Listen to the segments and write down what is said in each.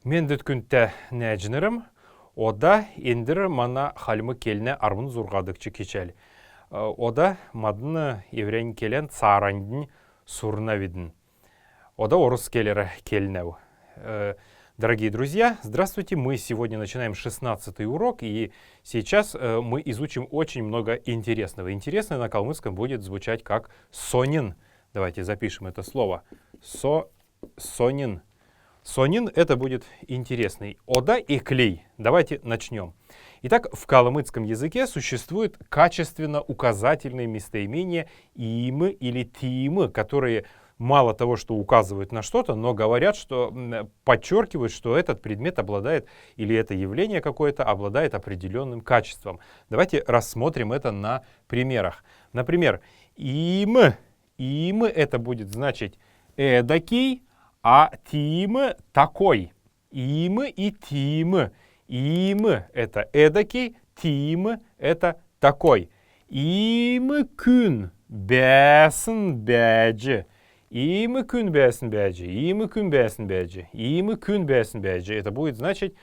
Мен дүткүнтә нәҗнерім, ода ендір мана халмы келіне армын зұрғадықчы кечәл. Ода мадыны еврейн келен царандин сурна видін. Ода орыс келері келінәу. Дорогие друзья, здравствуйте! Мы сегодня начинаем 16-й урок, и сейчас мы изучим очень много интересного. Интересное на калмыцком будет звучать как сонин. Давайте запишем это слово. Сонин. Сонин — это будет интересный. Ода и клей. Давайте начнем. Итак, в калмыцком языке существует качественно указательные местоимения имы или тимы, которые мало того, что указывают на что-то, но говорят, что подчеркивают, что этот предмет обладает, или это явление какое-то обладает определенным качеством. Давайте рассмотрим это на примерах. Например, имы это будет значить эдакий, а тимы такой. Имы и тимы. Имы это эдакий, тимы это такой. Имы күн бәсін бәджі. Имы күн бәсін бәджі. Имы күн бәсін бәджі. Имы күн бәсін бәджі. Это будет значить,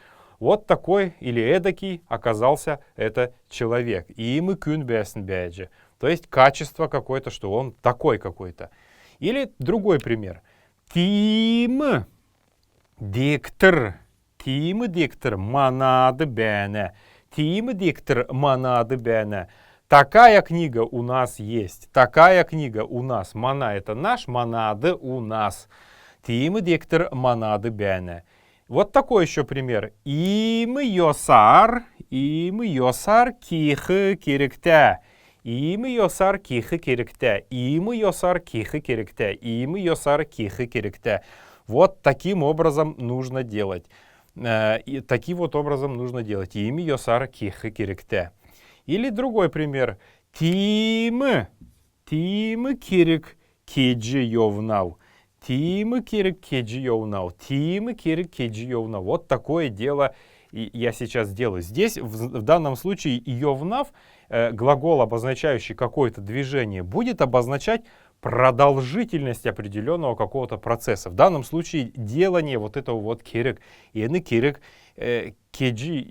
вот такой или эдакий оказался это человек. Имы күн бәсін бәджі. То есть качество какое-то, что он такой какой-то. Или другой пример. Тимы диктор. Тимы диктор манады бәне. Тимы диктор манады бәне. Такая книга у нас есть. Такая книга у нас. Мана — это наш, манады у нас. Тимы диктор манады бәне. Вот такой еще пример. Имы йосар кихы керекте. Имы йосар кихы керекте. Имы йосар кихы керекте. Имы йосар кихы керекте. Вот таким образом нужно делать. И таким вот образом нужно делать. Имы йосар кихы керекте. Или другой пример. Тимы кирик кеджи йовнау. Тимы кирик кеджи йовнау. Тимы кирик кеджи йовнау. Вот такое дело я сейчас делаю. Здесь в данном случае йовнав, глагол, обозначающий какое-то движение, будет обозначать продолжительность определенного какого-то процесса. В данном случае делание вот этого вот кирик. И на кирик кеджи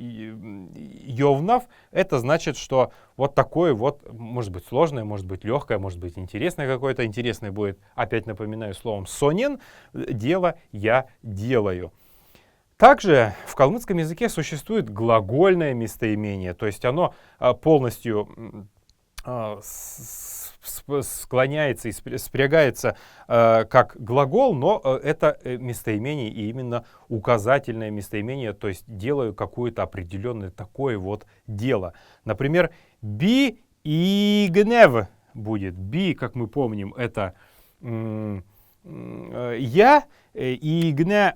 йовнав, это значит, что вот такое вот, может быть сложное, может быть легкое, может быть интересное какое-то. Интересное будет, опять напоминаю словом сонен, дело я делаю. Также в калмыцком языке существует глагольное местоимение, то есть оно полностью склоняется и спрягается как глагол, но это местоимение и именно указательное местоимение, то есть делаю какое-то определенное такое вот дело. Например, би и гнев будет. Би, как мы помним, это я, и гнев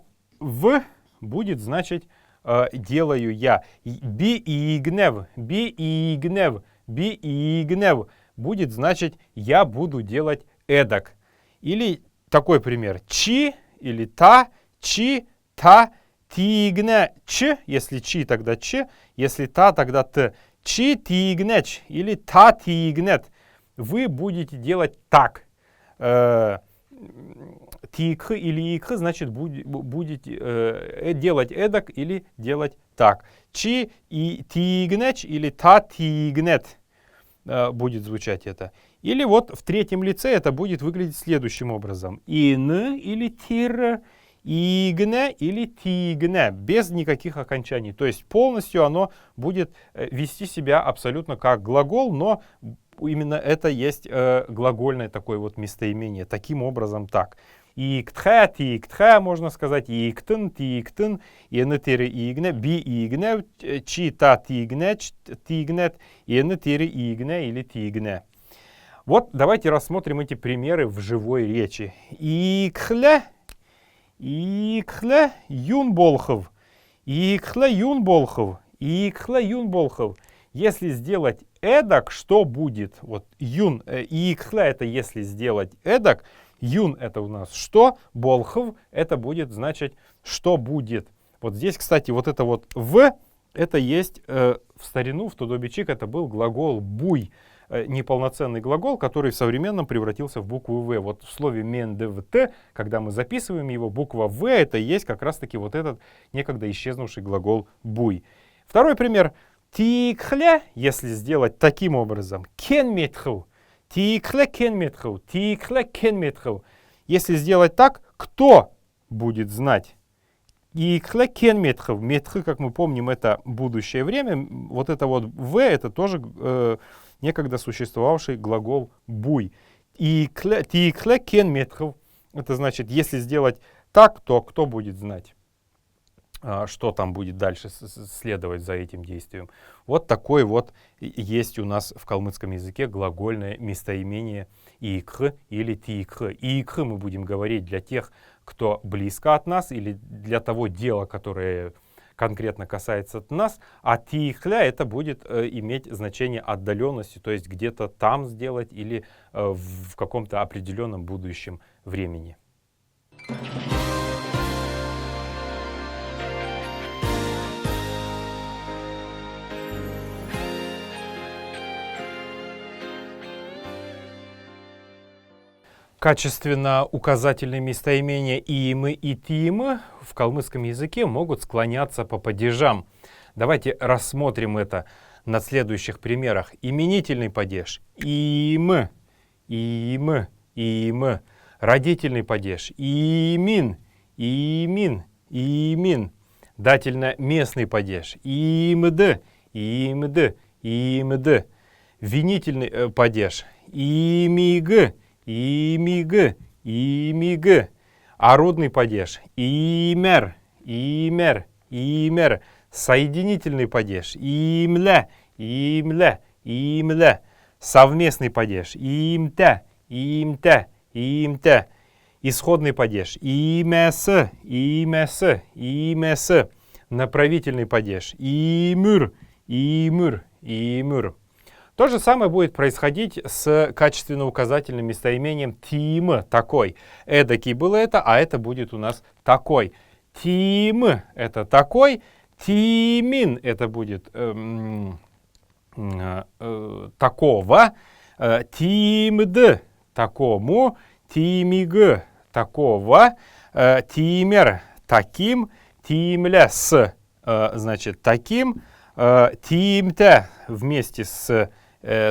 будет значить делаю я. Би и гнев, би и гнев, би и гнев будет значить я буду делать эдак. Или такой пример. Чи или та, чи, та, тигне, ч. Если чи, тогда ч. Если та, тогда т. Чи тигнеч или та тигнет. Вы будете делать так. Тик или ик значит будете делать эдак или делать так. Чи и тигнеч или та тигнет будет звучать это. Или вот в третьем лице это будет выглядеть следующим образом. Ин или тир, игне или тигне. Без никаких окончаний. То есть полностью оно будет вести себя абсолютно как глагол, но именно это есть глагольное такое вот местоимение. Таким образом так. Иктхэ, тиктхэ, можно сказать, иктын, тиктын, енетери игне, би игне, чи та тигне, тигнет, енетери игне или тигне. Вот давайте рассмотрим эти примеры в живой речи. Икхле юнболхов. Икхле юнболхов. Икхле юнболхов. Если сделать эдак, что будет? Вот юн, икхле это если сделать эдак. Юн это у нас что, болхов это будет значить что будет. Вот здесь, кстати, вот это вот в, это есть в старину, в Тодобичик это был глагол буй. неполноценный глагол, который в современном превратился в букву «в». Вот в слове «мендевт», когда мы записываем его, буква «в» — это и есть как раз-таки вот этот некогда исчезнувший глагол «буй». Второй пример. Тикхля, если сделать таким образом, кенметху, тикхля кенметху, тикхля кенметху. Если сделать так, кто будет знать? Тикхля кенметху. Метху, как мы помним, это будущее время. Вот это вот «в» — это тоже некогда существовавший глагол «буй». Тикхля кенметху. Это значит, если сделать так, то кто будет знать? Что там будет дальше следовать за этим действием. Вот такой вот есть у нас в калмыцком языке глагольное местоимение «икх» или «тикх». «Икх» мы будем говорить для тех, кто близко от нас, или для того дела, которое конкретно касается нас, а «тикхля» это будет иметь значение отдаленности, то есть где-то там сделать или в каком-то определенном будущем времени. Качественно указательные местоимения «иимы» и «тиимы» в калмыцком языке могут склоняться по падежам. Давайте рассмотрим это на следующих примерах. Именительный падеж – «иимы», «иимы», «иимы». Родительный падеж – «иимин», «иимин», «иимин». Дательно-местный падеж – «иимды», «иимды», «иимды». Винительный падеж – «имиг», «имиг», «имиг». Орудный падеж – «имер», «имер», «имер». Соединительный падеж – «имле», «имле», «имле». Совместный падеж – «имте», «имте», «имте». Исходный падеж – «имес», «имес», «имес». Направительный падеж – «имур», «имур», «имур». То же самое будет происходить с качественно-указательным местоимением «тим», такой. Эдакий было это, а это будет у нас такой. Тим — это такой, тимин — это будет такого, тимд — такому, тимиг — такого, тимер — таким, тимляс — значит таким, тимте вместе с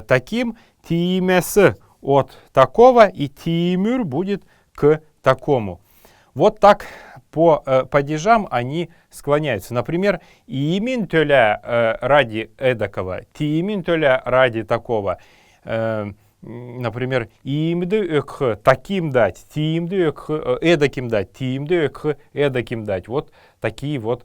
таким, тимес от такого, и тимюр будет к такому. Вот так по падежам они склоняются. Например, имин төля ради эдакого, тимин төля ради такого. Например, имды к таким дать, тимды к эдаким дать, тимды к эдаким дать. Вот такие вот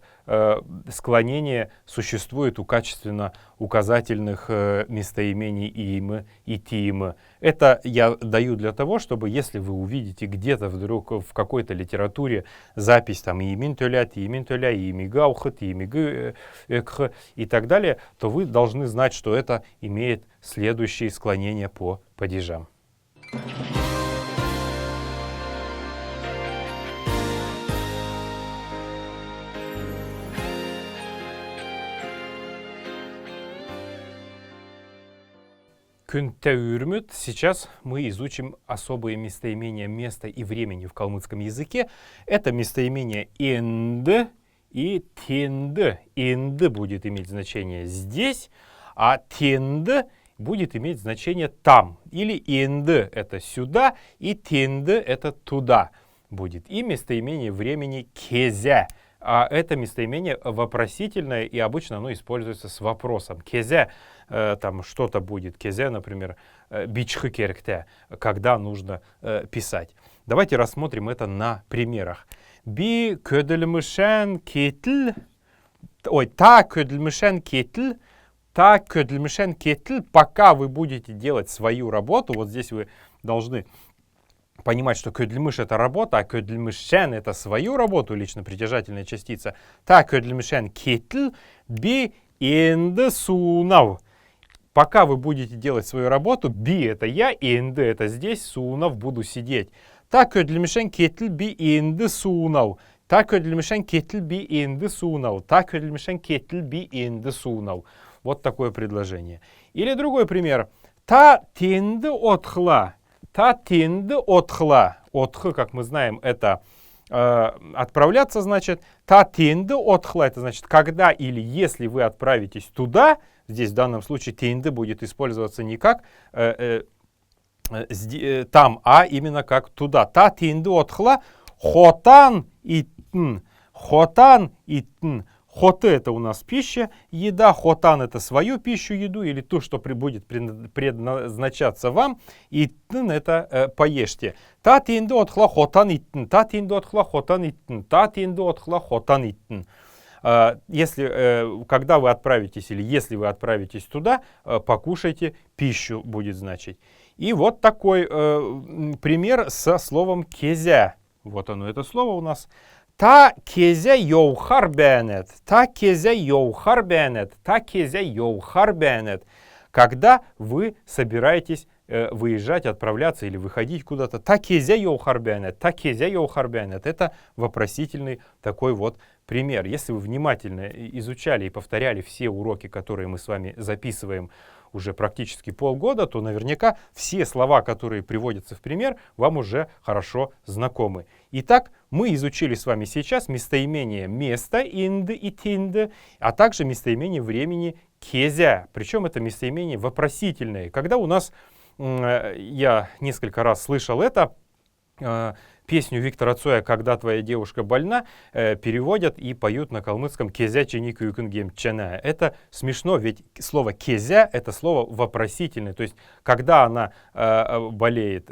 склонения существуют у качественно указательных местоимений «им» и «тим». Это я даю для того, чтобы, если вы увидите где-то вдруг в какой-то литературе запись там «имин төля», «тимин төля», «имигаух», «тимиг» и так далее, то вы должны знать, что это имеет следующие склонения по падежам. Күнтәүрмүт. Сейчас мы изучим особые местоимения места и времени в калмыцком языке. Это местоимение «инд» и «тинд». «Инд» будет иметь значение «здесь», а «тинд» будет иметь значение «там». Или «инд» — это «сюда», и «тинд» — это «туда» будет. И местоимение времени «кезе». А это местоимение вопросительное, и обычно оно используется с вопросом. «Кезе» там что-то будет. «Кезе», например, «бичхы керкте», когда нужно писать. Давайте рассмотрим это на примерах. «Би көділмішен кетіл», ой, «та көділмішен кетіл», «та көділмішен кетіл», пока вы будете делать свою работу, вот здесь вы должны понимать, что көділміш — это работа, а көділмішен — это свою работу, лично притяжательная частица. «Та көділмішен кетіл, би инды сунав». Пока вы будете делать свою работу, би — это я, инды — это здесь, сунав — буду сидеть. «Та көділмішен кетіл, би инды сунав». «Та көділмішен кетіл, би инды сунав». «Та көділмішен кетіл, би инды сунав». Вот такое предложение. Или другой пример. Та тинды отхла. Та тинды отхла. Отх, как мы знаем, это отправляться, значит. Та тинды отхла, это значит, когда или если вы отправитесь туда. Здесь в данном случае тинды будет использоваться не как там, а именно как туда. Та тинды отхла. Хотан иттн. Хотан иттн. Хоты — это у нас пища, еда. Хотан — это свою пищу, еду, или то, что будет предназначаться вам. Иттн — это поешьте. Та тинды отхла хотан иттн. Та тинды отхла хотан иттн. Та тинды отхла хотан иттн. Если, когда вы отправитесь или если вы отправитесь туда, покушайте пищу, будет значить. И вот такой пример со словом кезя. Вот оно, это слово у нас. Та кезя йоухар бенет. Та кезя йоухар бенет. Та кезя йоухар бенет. Когда вы собираетесь выезжать, отправляться или выходить куда-то. Та кезя йоухар бенет. Та кезя йоухар бенет. Это вопросительный такой вот пример. Если вы внимательно изучали и повторяли все уроки, которые мы с вами записываем уже практически полгода, то наверняка все слова, которые приводятся в пример, вам уже хорошо знакомы. Итак, мы изучили с вами сейчас местоимение место, инд и тинд, а также местоимение времени кезя. Причем это местоимение вопросительное. Когда у нас, я несколько раз слышал это, песню Виктора Цоя «Когда твоя девушка больна» переводят и поют на калмыцком «кезя ченику юкунгем чена». Это смешно, ведь слово «кезя» — это слово вопросительное. То есть, когда она болеет,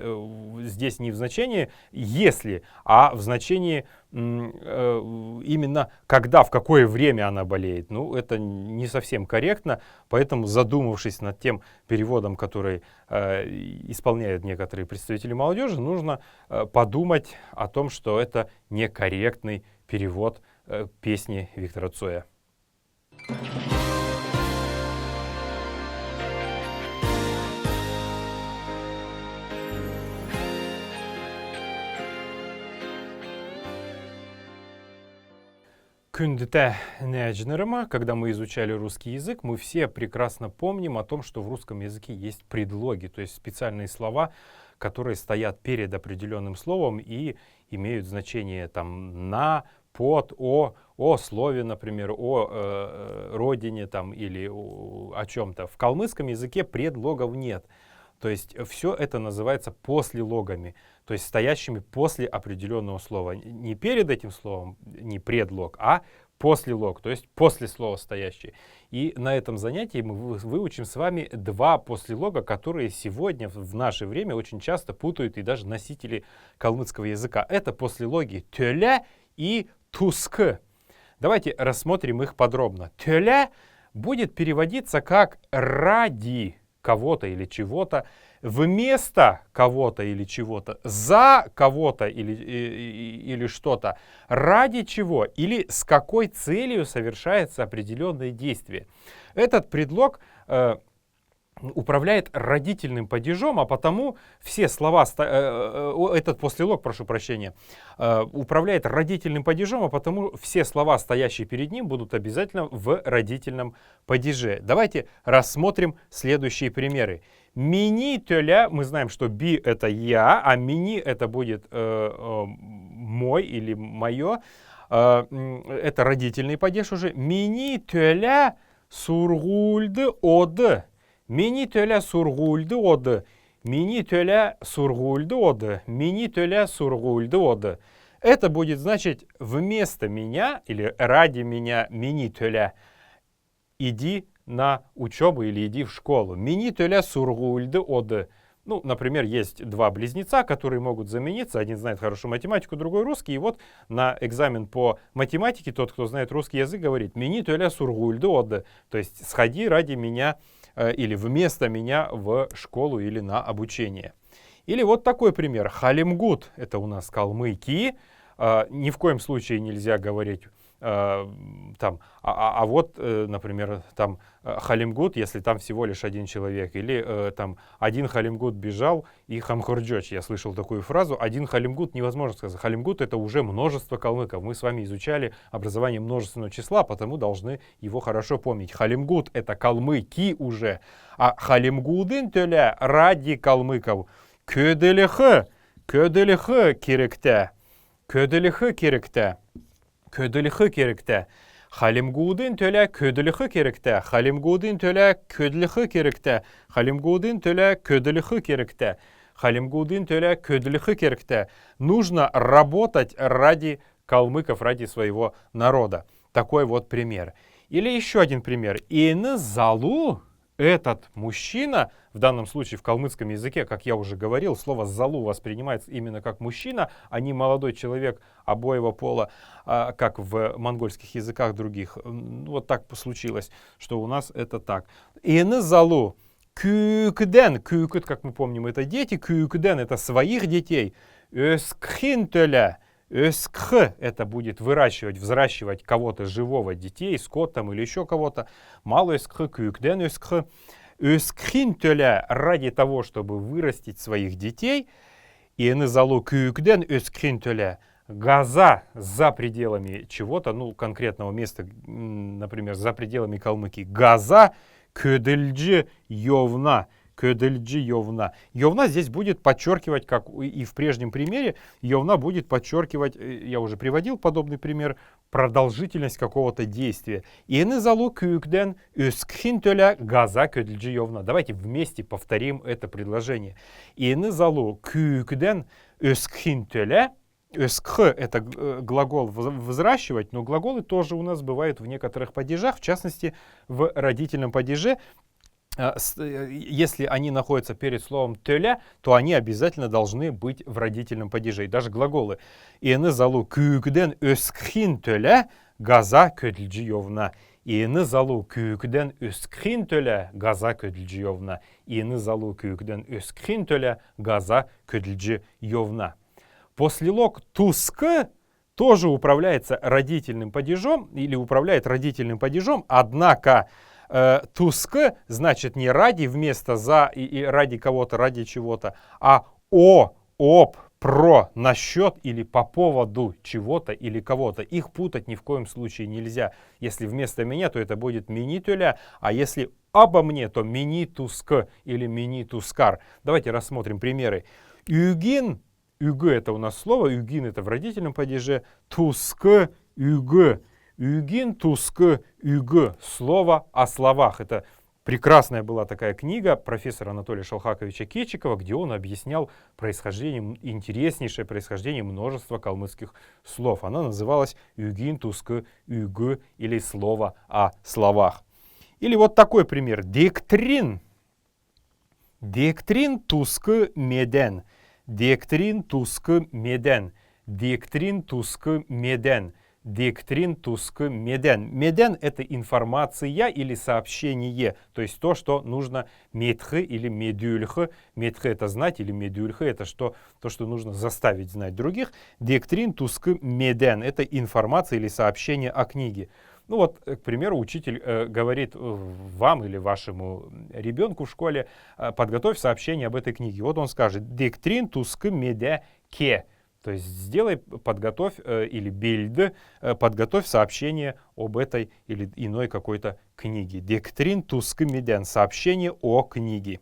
здесь не в значении «если», а в значении именно когда, в какое время она болеет. Ну, это не совсем корректно, поэтому, задумавшись над тем переводом, который исполняют некоторые представители молодежи, нужно подумать о том, что это некорректный перевод песни Виктора Цоя. Күндіте нәжнеріма, когда мы изучали русский язык, мы все прекрасно помним о том, что в русском языке есть предлоги, то есть специальные слова, которые стоят перед определенным словом и имеют значение там на, под, о слове, например, о родине там, или о чем-то. В калмыцком языке предлогов нет. То есть все это называется послелогами, то есть стоящими после определенного слова. Не перед этим словом, не предлог, а послелог, то есть после слова стоящий. И на этом занятии мы выучим с вами два послелога, которые сегодня в наше время очень часто путают и даже носители калмыцкого языка. Это послелоги «тёля» и «туск». Давайте рассмотрим их подробно. «Тёля» будет переводиться как «ради» кого-то или чего-то, вместо кого-то или чего-то, за кого-то или что-то, ради чего или с какой целью совершается определенное действие. Этот предлог управляет родительным падежом, а потому все слова, этот послелог, прошу прощения, управляет родительным падежом, а потому все слова, стоящие перед ним, будут обязательно в родительном падеже. Давайте рассмотрим следующие примеры. Мини тёля, мы знаем, что би это я, а мини это будет мой или мое. Это родительный падеж уже. Мини тёля сургульды од. Мини тёля сургульды од. Мини тёля сургульды од. Мини тёля сургульды од. Это будет значить вместо меня или ради меня мини тёля. Иди на учебу или иди в школу. Мини тёля сургульды од. Ну, например, есть два близнеца, которые могут замениться. Один знает хорошую математику, другой русский. И вот на экзамен по математике тот, кто знает русский язык, говорит «Мини тёля сургульды од». То есть «Сходи ради меня» или «Вместо меня в школу» или на обучение. Или вот такой пример. «Халимгут» — это у нас калмыки. Ни в коем случае нельзя говорить Вот, например, там Халимгут, если там всего лишь один человек, или там один Халимгут бежал и Хамхурджоч. Я слышал такую фразу. Один Халимгут невозможно сказать. Халимгут — это уже множество калмыков. Мы с вами изучали образование множественного числа, потому должны его хорошо помнить. Халимгут — это калмыки уже, а Халимгудын төля ради калмыков. Көделехы керекте. Көделехы керекте. Көделехы керекте. Халимгудын төля көделехы керекте. Халимгудын төля көделехы керекте. Халимгудын төля көделехы керекте. Халимгудын төля көделехы керекте. Нужно работать ради калмыков, ради своего народа. Такой вот пример. Или еще один пример. Ины залу. Этот мужчина, в данном случае в калмыцком языке, как я уже говорил, слово «залу» воспринимается именно как мужчина, а не молодой человек обоего пола, как в монгольских языках других. Вот так случилось, что у нас это так. «Ины залу». Кюкден, кюкд, как мы помним, это дети, кюкден — это своих детей. Өскхинтеля. Өскх — это будет выращивать, взращивать кого-то живого, детей, скот там или еще кого-то. Мало өскх, кюкден өскх. Өскхинтеля ради того, чтобы вырастить своих детей. И нызалу кюкден өскхинтеля. Газа за пределами чего-то, ну, конкретного места, например, за пределами Калмыкии. Газа көдельджи йовна. Көдельджи йовна. Йовна здесь будет подчеркивать, как и в прежнем примере, йовна будет подчеркивать, я уже приводил подобный пример, продолжительность какого-то действия. Ины залу кюкден өскхинтеля газа көдельджи йовна. Давайте вместе повторим это предложение. Ины залу кюкден өскхинтеля. Өскх — это глагол взращивать, но глаголы тоже у нас бывают в некоторых падежах, в частности в родительном падеже. Если они находятся перед словом «төля», то они обязательно должны быть в родительном падеже. И даже глаголы «Ины залу кюкден өскхин төля газа көділджі йовна». «Ины залу кюкден өскхин төля газа көділджі йовна». «Ины залу кюкден өскхин төля газа көділджі йовна». Послелог «туск» тоже управляется родительным падежом или управляет родительным падежом, однако «туск» значит не ради вместо «за» и ради кого-то, ради чего-то, а «о», «об», «про», «насчет» или «по поводу» чего-то или кого-то. Их путать ни в коем случае нельзя. Если вместо меня, то это будет «мини-тюля», а если обо мне, то «мини-туск» или «мини-тускар». Давайте рассмотрим примеры. «Югин», «юг» — это у нас слово, «югин» — это в родительном падеже, «туск», «юг». Югин, туск, юг. Слово о словах. Это прекрасная была такая книга профессора Анатолия Шалхаковича Кечикова, где он объяснял происхождение, интереснейшее происхождение множества калмыцких слов. Она называлась «Югин, туск, юг» или «Слово о словах». Или вот такой пример. Дектрин. Дектрин, туск, меден. Дектрин, туск, меден. Дектрин, туск, меден. Дектрин, туск, меден. Меден — это информация или сообщение, то есть то, что нужно медхы или медюльхы. Медхы — это знать, или медюльхы — это то, что нужно заставить знать других. Дектрин, туск, меден — это информация или сообщение о книге. Ну вот, к примеру, учитель говорит вам или вашему ребенку в школе: подготовь сообщение об этой книге. Вот он скажет: «Дектрин, туск, меде, ке». То есть сделай, подготовь или бильд, подготовь сообщение об этой или иной какой-то книге. Дектрин, туск, меден, сообщение о книге.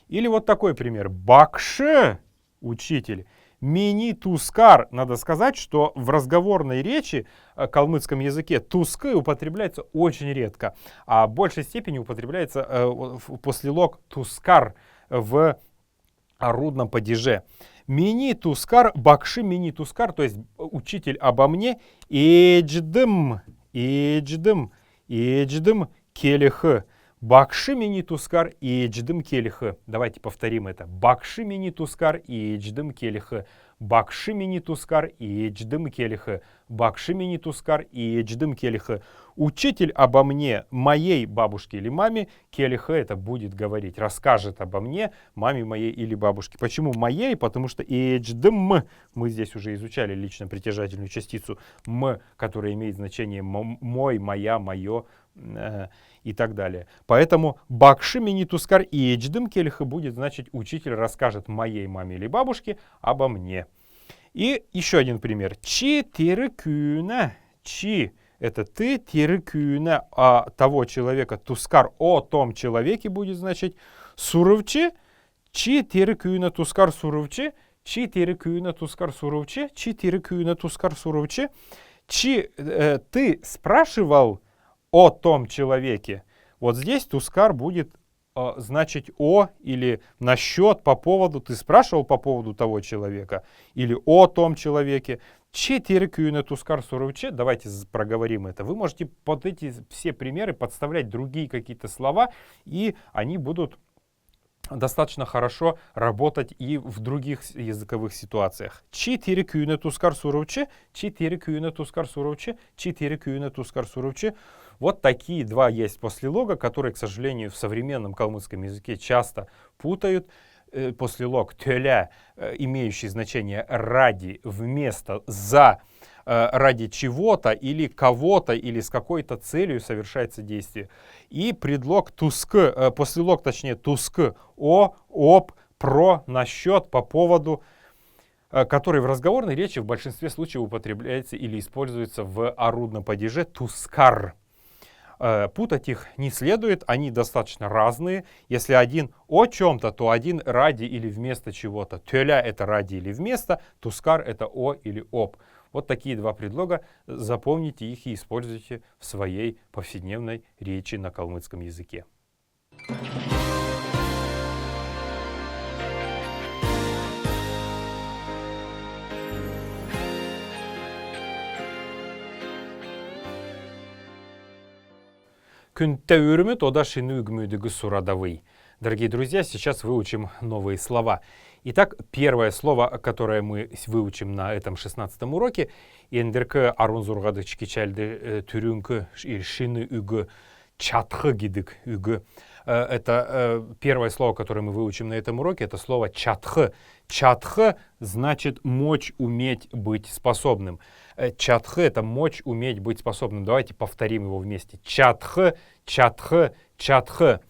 Или вот такой пример. Бакше, учитель. Мини-тускар. Надо сказать, что в разговорной речи, калмыцком языке, туск употребляется очень редко, а в большей степени употребляется послелог тускар в орудном падеже. Мини-тускар, бакши мини-тускар, то есть учитель обо мне, эдждым, эдждым, эдждым келихы. Бакши мини-тускар, эдждым келихы. Давайте повторим это. Бакши мини-тускар, эдждым келихы. Бакши мини тускар иечдым келихы. Бакши мини тускар иечдым келихы. Учитель обо мне, моей бабушке или маме, келихы это будет говорить, расскажет обо мне, маме моей или бабушке. Почему моей? Потому что иечдым, мы здесь уже изучали лично притяжательную частицу м, которая имеет значение мой, моя, мое и так далее. Поэтому бакши мини тускар иечдым келихы будет значить учитель расскажет моей маме или бабушке обо мне. И еще один пример. Чи тирыкюна. Чи это ты, тирыкюна того человека, тускар о том человеке будет значить суровче. Чи тирыкюна тускар суровче. Чи тирыкюна тускар суровче. Чи тирыкюна тускар суровче. Чи ты спрашивал о том человеке. Вот здесь тускар будет значить о или насчет, по поводу. Ты спрашивал по поводу того человека или о том человеке. Че тиркюна тускар суровче. Давайте проговорим это. Вы можете под эти все примеры подставлять другие какие-то слова, и они будут достаточно хорошо работать и в других языковых ситуациях. Чи тиркюна тускар суровче. Чи тиркюна тускар суровче. Чи тиркюна тускар суровче. Вот такие два есть послелога, которые, к сожалению, в современном калмыцком языке часто путают. Послелог тёля, имеющий значение ради, вместо, за, ради чего-то или кого-то, или с какой-то целью совершается действие. И предлог туск, послелог, точнее, туск, о, об, про, насчет, по поводу, который в разговорной речи в большинстве случаев употребляется или используется в орудном падеже тускар. Путать их не следует, они достаточно разные. Если один о чем-то, то один ради или вместо чего-то. Тёля это ради или вместо, тускар это о или об. Вот такие два предлога, запомните их и используйте в своей повседневной речи на калмыцком языке. Күнтәүрмет одашины угмюдыгы сурадовый. Дорогие друзья, сейчас выучим новые слова. Итак, первое слово, которое мы выучим на этом 16-м уроке, эндерке арунзургады чкичальды тюрюнкы шины угы чатхы гидык угы. Это первое слово, которое мы выучим на этом уроке, это слово чатхы. Чатхы значит мочь, уметь, быть способным. Чатхы это мочь, уметь, быть способным. Давайте повторим его вместе. Чатхы, чатхы, чатхы.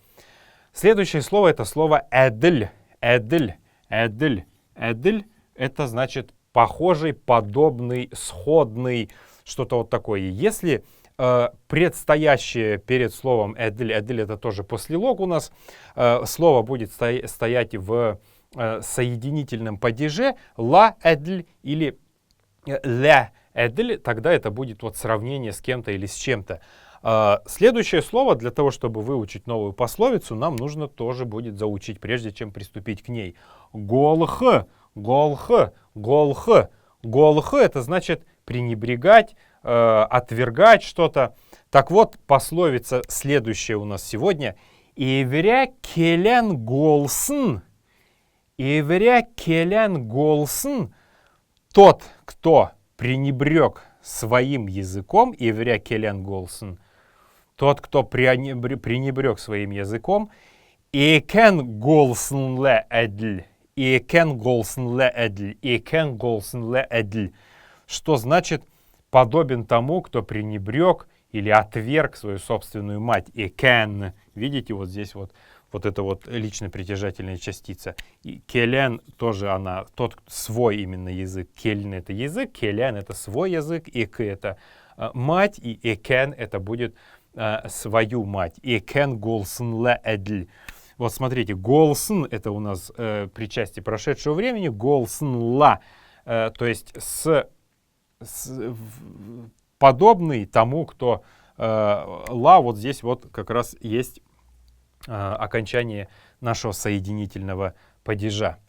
Следующее слово это слово эдль. Эдль, эдль, эдль. Это значит похожий, подобный, сходный, что-то вот такое. Если предстоящее перед словом эдль, эдль это тоже послелог у нас, слово будет стоять в соединительном падеже ла эдль или ля эдль, тогда это будет вот сравнение с кем-то или с чем-то. Следующее слово, для того, чтобы выучить новую пословицу, нам нужно тоже будет заучить, прежде чем приступить к ней. Голх, голх, голх. Голх это значит пренебрегать, отвергать что-то. Так вот, пословица следующая у нас сегодня. Эвря келен голсн. Эвря келен голсн. Тот, кто пренебрег своим языком, эвря келен голсн. Тот, кто пренебрег своим языком, экен голсн ле эдль. Экен голсн ле эдль. Экен голсн ле эдль. Что значит подобен тому, кто пренебрег или отверг свою собственную мать. Экен. Видите, вот здесь вот это вот лично притяжательная частица. И келен тоже она, тот свой именно язык. Кельн это язык, келен это свой язык, эк это мать, и экен это будет свою мать. Экен голсн ле эдль. Вот смотрите, голсн это у нас причастие прошедшего времени, голсн ла, то есть подобный тому, кто ла, вот здесь вот как раз есть окончание нашего соединительного падежа.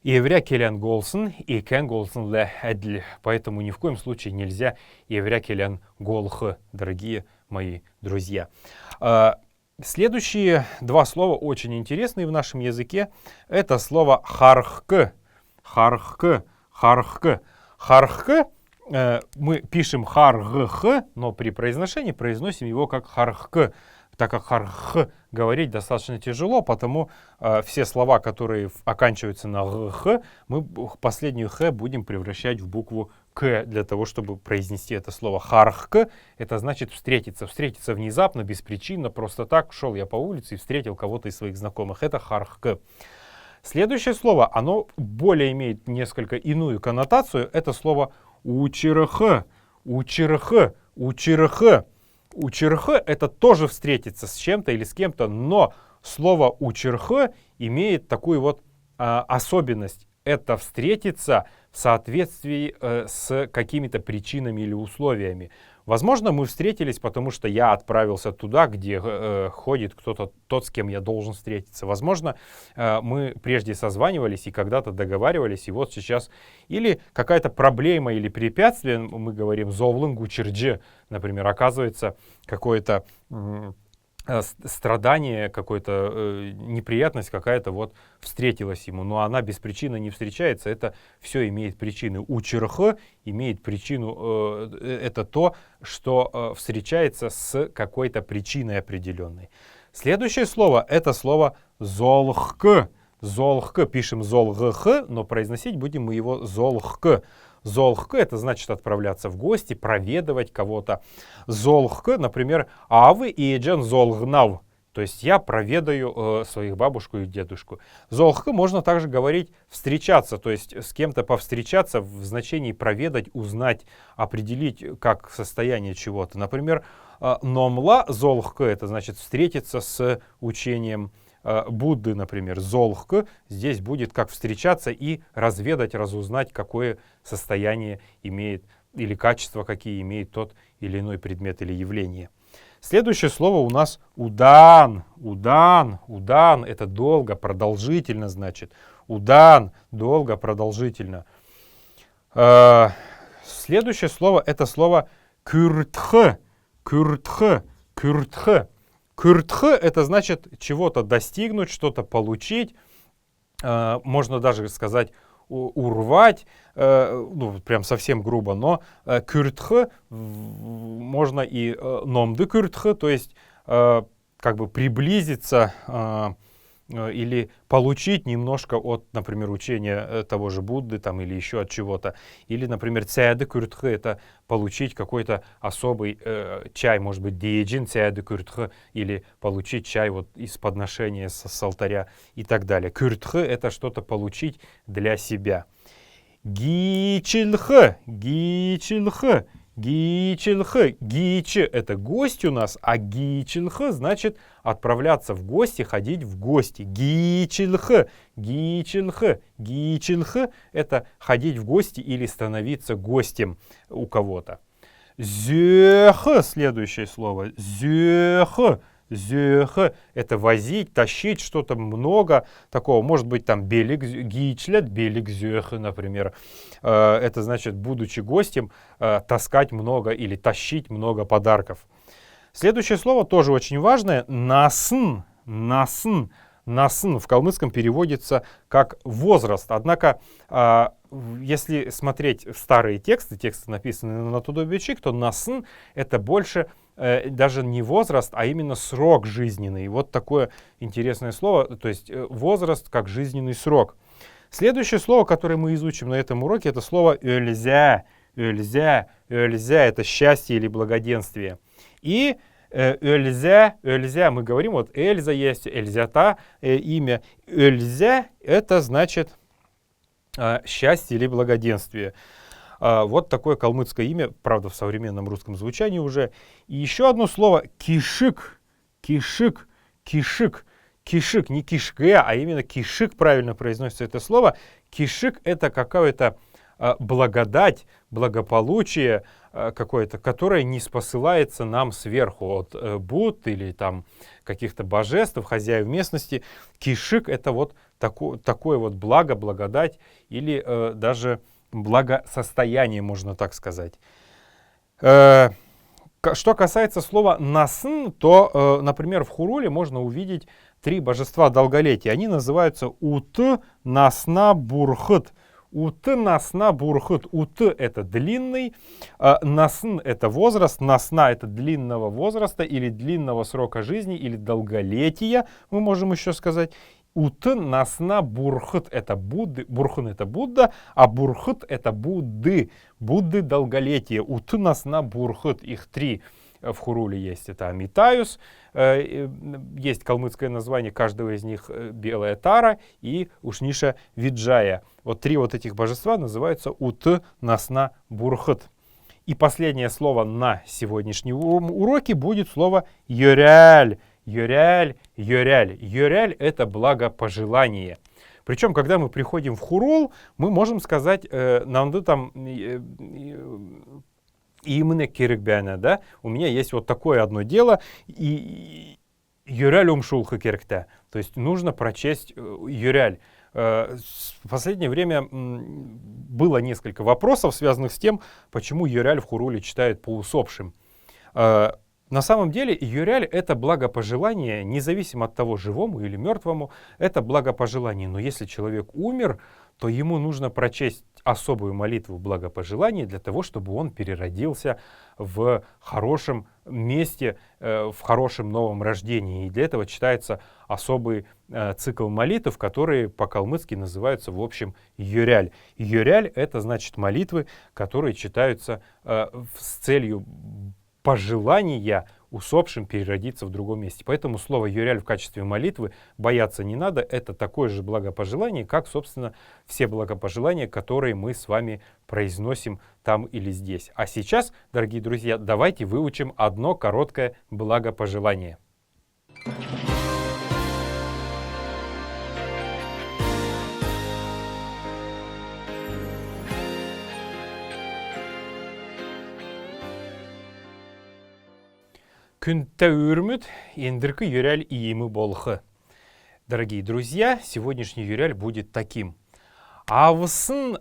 Евря келян голсен и кен голсен ле эдль. Поэтому ни в коем случае нельзя евря келян голх, дорогие мои друзья. Следующие два слова очень интересные в нашем языке. Это слово хархк. Хархк. Хархк. Хархк мы пишем харгх, но при произношении произносим его как хархк. Так как харх говорить достаточно тяжело, потому все слова, которые оканчиваются на гх, мы последнюю х будем превращать в букву к для того, чтобы произнести это слово. Хархк — это значит встретиться. Встретиться внезапно, беспричинно, просто так. Шел я по улице и встретил кого-то из своих знакомых. Это хархк. Следующее слово, оно более имеет несколько иную коннотацию. Это слово учирх. Учирх. Учирх. Учирх — это тоже встретиться с чем-то или с кем-то, но слово учирх имеет такую вот особенность. Это встретиться в соответствии с какими-то причинами или условиями. Возможно, мы встретились, потому что я отправился туда, где ходит кто-то, тот, с кем я должен встретиться. Возможно, мы прежде созванивались и когда-то договаривались, и вот сейчас или какая-то проблема или препятствие, мы говорим «зовлынгу чердже», например, оказывается какое-то страдание, какая-то неприятность какая-то вот встретилась ему, но она без причины не встречается, это все имеет причины. Учирх имеет причину, это то, что встречается с какой-то причиной определенной. Следующее слово — это слово золхк. Золхк, пишем золгх, но произносить будем мы его золхк. Золхк — это значит отправляться в гости, проведывать кого-то. Золхк, например, авы и эджен золгнав, то есть я проведаю своих бабушку и дедушку. Золхк можно также говорить встречаться, то есть с кем-то повстречаться в значении проведать, узнать, определить как состояние чего-то. Например, номла золхк — это значит встретиться с учением Будды, например. Золхк здесь будет как встречаться и разведать, разузнать, какое состояние имеет или качества, какие имеет тот или иной предмет или явление. Следующее слово у нас удан. Удан. Удан — это долго, продолжительно, значит. Удан — долго, продолжительно. Следующее слово — это слово кюртх. Кюртх. Кюртх. Кюртх — это значит чего-то достигнуть, что-то получить. Можно даже сказать урвать, ну, прям совсем грубо, но кюртх можно и номды кюртх, то есть как бы приблизиться или получить немножко от, например, учения того же Будды там, или еще от чего-то. Или, например, цяды кюртх — это получить какой-то особый чай, может быть, диеджин цяды кюртх, или получить чай вот из подношения с алтаря и так далее. Кюртх — это что-то получить для себя. Гичилх, гичилх, гичилх. Гичи — это гость у нас, а гичилх значит отправляться в гости, ходить в гости. Гичилх, гичилх, гичилх — это ходить в гости или становиться гостем у кого-то. Зёх, следующее слово. Зёх. Зёх — это возить, тащить что-то много такого. Может быть, там белик гичлет, белик зёх, например. Это значит, будучи гостем, таскать много или тащить много подарков. Следующее слово тоже очень важное. Насн. Насн. Насн в калмыцком переводится как возраст. Однако, если смотреть старые тексты, написанные на Тудобичик, то насн — это больше даже не возраст, а именно срок жизненный. Вот такое интересное слово, то есть возраст как жизненный срок. Следующее слово, которое мы изучим на этом уроке, это слово «эльзя». «Эльзя». «Эльзя» — это счастье или благоденствие. И «эльзя», «эльзя» мы говорим, вот Эльза есть, Эльзята имя. «Эльзя» — это значит счастье или благоденствие. Вот такое калмыцкое имя, правда, в современном русском звучании уже. И еще одно слово кишик. Кишик. Кишик. Кишик, не кишке, а именно кишик правильно произносится это слово. Кишик — это какая-то благодать, благополучие какое-то, которое не спосылается нам сверху от Будд или там каких-то божеств, хозяев местности. Кишик — это вот такое вот благо, благодать или даже благосостояние, можно так сказать. Что касается слова «насн», то, например, в Хуруле можно увидеть 3 божества долголетия. Они называются Ут, Насна, Бурхт. Уты насна бурхыт. Уты это длинный, насн это возраст, насна это длинного возраста или длинного срока жизни или долголетия, мы можем еще сказать. Уты насна бурхыт это Будды, Бурхун это Будда, а бурхыт это Будды, Будды долголетия. Уты насна бурхыт, их три в Хуруле есть. Это Амитаюс, есть калмыцкое название каждого из них Белая Тара и Ушниша Виджая. Вот три вот этих божества называются Уты насна бурхыт. И последнее слово на сегодняшнем уроке будет слово Йоряль. Йоряль, Йоряль. Йоряль это благопожелание. Причем, когда мы приходим в Хурул, мы можем сказать, нам там именно кирикбяна, да, у меня есть вот такое одно дело, и Йоряль умшулха киркта. То есть нужно прочесть Йоряль. В последнее время было несколько вопросов, связанных с тем, почему Йоряль в Хуруле читают по усопшим. На самом деле Йоряль это благопожелание, независимо от того, живому или мертвому, это благопожелание. Но если человек умер, то ему нужно прочесть особую молитву благопожелания для того, чтобы он переродился в хорошем месте, в хорошем новом рождении. И для этого читается особый цикл молитв, которые по-калмыцки называются, в общем, Йоряль. Йоряль это значит молитвы, которые читаются с целью пожелания усопшим переродиться в другом месте. Поэтому слово Йоряль в качестве молитвы бояться не надо. Это такое же благопожелание, как, собственно, все благопожелания, которые мы с вами произносим там или здесь. А сейчас, дорогие друзья, давайте выучим одно короткое благопожелание. Күнтә үрміт, ендіркі Йоряль иемі болхы. Дорогие друзья, сегодняшний Йоряль будет таким. Аусын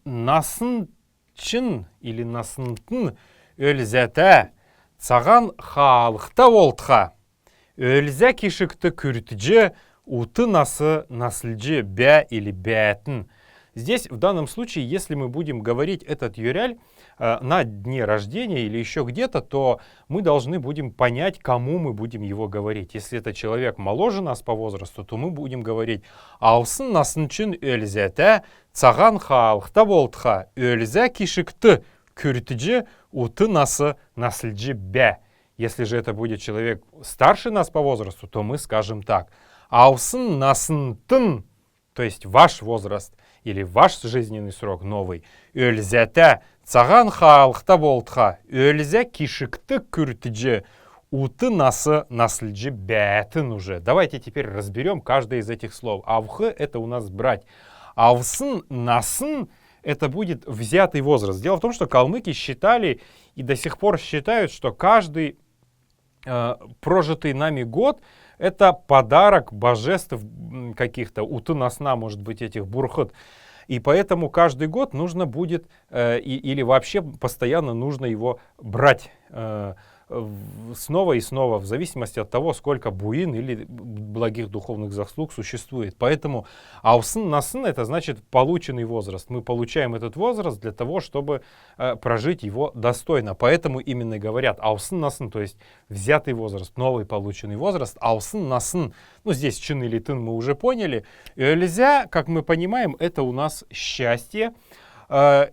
насын чын или насынтын өлзәті цаған халықта болтха. Өлзә кишікті күртіджі уты насы насылджі бә или бәтін. Здесь в данном случае, если мы будем говорить этот Йоряль на дне рождения или еще где-то, то мы должны будем понять, кому мы будем его говорить. Если это человек моложе нас по возрасту, то мы будем говорить «Аусын насынчын өлзәті цаған халықта болтха, өлзә кишікті күртіджі уты насы насылджі бә». Если же это будет человек старше нас по возрасту, то мы скажем так «Аусын насынтын», то есть ваш возраст или ваш жизненный срок новый, өлзәті цаған халықта болтха, өлзә кишікті күртіджі уты насы насылджі бәтін уже. Давайте теперь разберем каждое из этих слов. Авхы это у нас брать. Авсын, насын это будет взятый возраст. Дело в том, что калмыки считали и до сих пор считают, что каждый прожитый нами год это подарок божеств каких-то, уты насна, может быть, этих бурхот. И поэтому каждый год нужно будет, или вообще постоянно нужно его брать снова и снова, в зависимости от того, сколько буин или благих духовных заслуг существует. Поэтому аусын насын это значит полученный возраст. Мы получаем этот возраст для того, чтобы прожить его достойно. Поэтому именно говорят аусын насын, то есть взятый возраст, новый полученный возраст. Аусын насын, ну здесь чин или тын мы уже поняли. Өлзя, как мы понимаем, это у нас счастье. А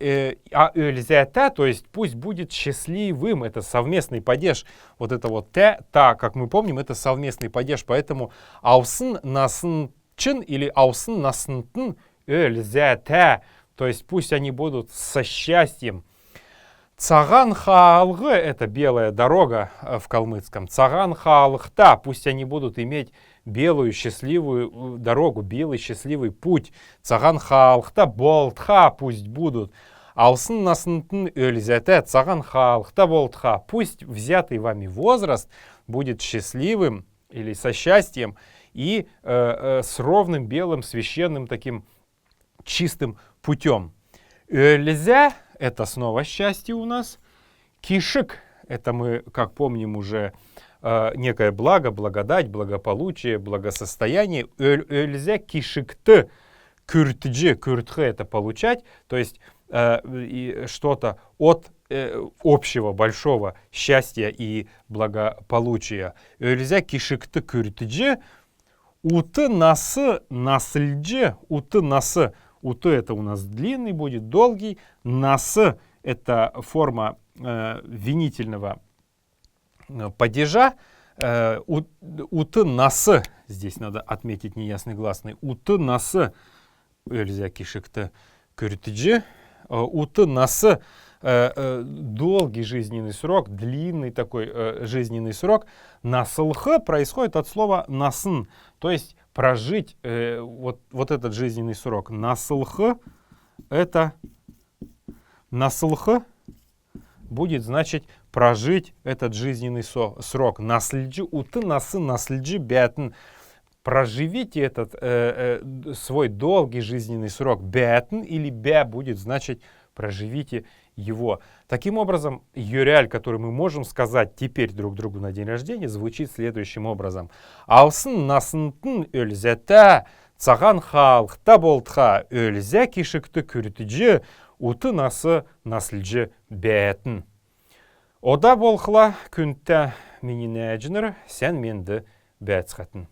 өлзята, то есть пусть будет счастливым, это совместный падеж. Вот это вот та, как мы помним, это совместный падеж. Поэтому аусын насын чин или аусын насынтын өлзята, то есть пусть они будут со счастьем. Цаган халгы, это белая дорога в калмыцком. Цаган халхта, пусть они будут иметь белую счастливую дорогу, белый счастливый путь. Цаган халхта болтха, пусть будут. Аусын насынтын өлзәті, цаган халхта болтха, пусть взятый вами возраст будет счастливым или со счастьем и с ровным белым священным таким чистым путем. Өлзя это снова счастье у нас. Кишик это мы, как помним, уже некое благо, благодать, благополучие, благосостояние. Өлзя кишикты. Күртіжі, күртхі это получать, то есть что-то от общего большого счастья и благополучия. Өлзя кишікті күртіжі, уты насы насыльджі, уты насы. Уты это у нас длинный будет, долгий. Насы это форма винительного падежа. Уты насы, здесь надо отметить неясный гласный. Уты насы, өлзя кишікті күртіжі, уты насы. Долгий жизненный срок, длинный такой жизненный срок. Насылхы происходит от слова насын, то есть прожить вот этот жизненный срок. Насылхы это насылхы будет значить прожить этот жизненный срок. Насльджи уты насы насльджи бятн. Проживите этот свой долгий жизненный срок. Бятн или бя будет значить проживите его. Таким образом, юряль, который мы можем сказать теперь друг другу на день рождения, звучит следующим образом. Алсын насынтын өлзәтә, цаган халықта болтха, өлзә кишікті күртіджі, уты насы насльджі бәтін. Ода болхла күнтә меніне әжінір, сән менді бәтсқатын.